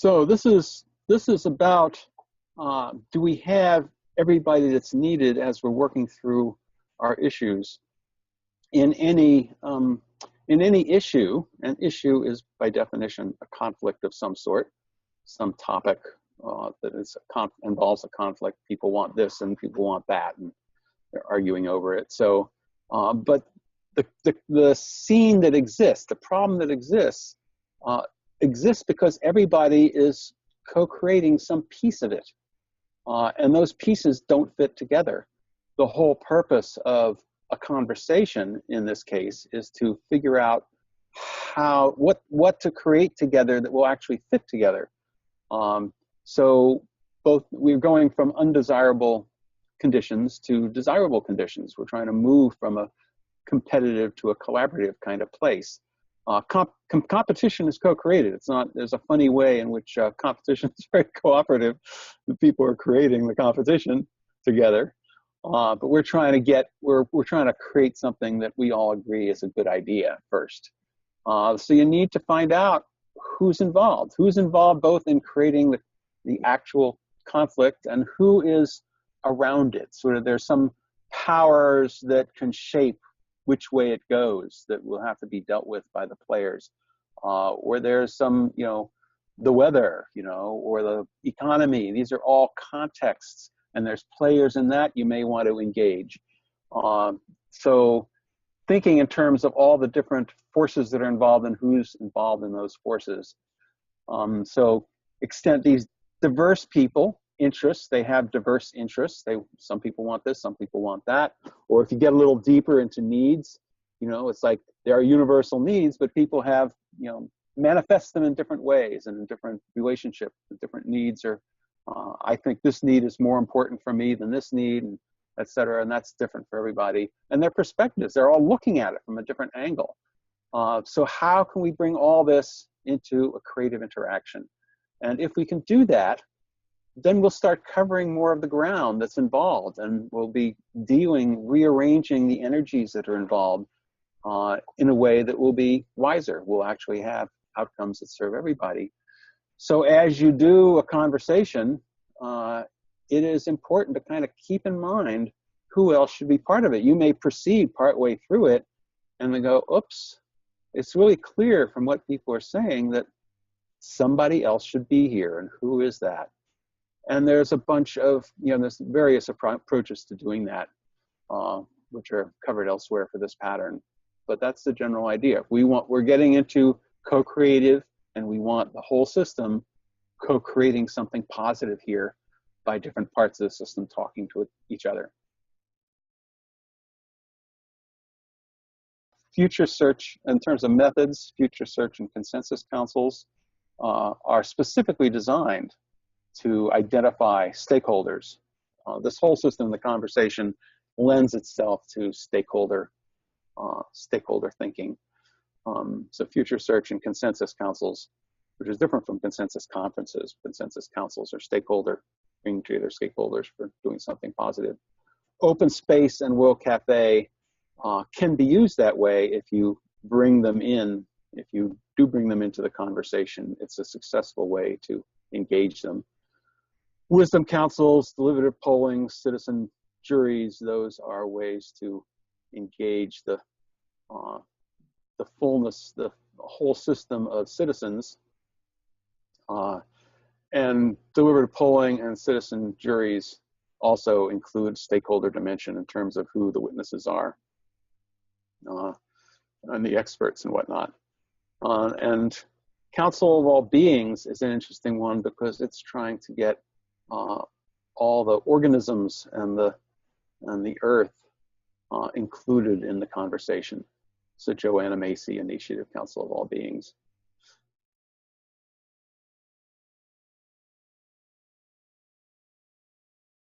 So this is about do we have everybody that's needed as we're working through our issues in any issue. An issue is by definition a conflict of some sort, some topic that is involves a conflict. People want this and people want that, and they're arguing over it. So, but the scene that exists, the problem that exists because everybody is co-creating some piece of it. And those pieces don't fit together. The whole purpose of a conversation in this case is to figure out what to create together that will actually fit together. So we're going from undesirable conditions to desirable conditions. We're trying to move from a competitive to a collaborative kind of place. Competition is co-created. It's not, there's a funny way in which competition is very cooperative. The people are creating the competition together. But we're trying to create something that we all agree is a good idea first. So you need to find out who's involved both in creating the actual conflict and who is around it. Sort of there's some powers that can shape which way it goes that will have to be dealt with by the players. Or there's some, the weather, or the economy. These are all contexts, and there's players in that you may want to engage. So thinking in terms of all the different forces that are involved and who's involved in those forces. So extend these diverse people, interests, they have diverse interests. Some people want this, some people want that. Or if you get a little deeper into needs, it's like there are universal needs, but people have, manifest them in different ways and in different relationships. The different needs are, I think this need is more important for me than this need, and et cetera. And that's different for everybody. And their perspectives, they're all looking at it from a different angle. So how can we bring all this into a creative interaction? And if we can do that, then we'll start covering more of the ground that's involved, and we'll be rearranging the energies that are involved in a way that will be wiser. We'll actually have outcomes that serve everybody. So as you do a conversation, it is important to kind of keep in mind who else should be part of it. You may proceed partway through it and then go, oops, it's really clear from what people are saying that somebody else should be here, and who is that? And there's a bunch of, there's various approaches to doing that, which are covered elsewhere for this pattern. But that's the general idea. We're getting into co-creative, and we want the whole system co-creating something positive here by different parts of the system talking to each other. Future search, in terms of methods, future search and consensus councils are specifically designed to identify stakeholders. This whole system, the conversation, lends itself to stakeholder thinking. So future search and consensus councils, which is different from consensus conferences. Consensus councils are bringing together stakeholders for doing something positive. Open Space and World Cafe can be used that way if you bring them in. If you do bring them into the conversation, it's a successful way to engage them. Wisdom councils, deliberative polling, citizen juries, those are ways to engage the fullness, the whole system of citizens. And deliberative polling and citizen juries also include stakeholder dimension in terms of who the witnesses are and the experts and whatnot. And Council of All Beings is an interesting one because it's trying to get all the organisms and the earth included in the conversation. So Joanna Macy Initiative, Council of All Beings.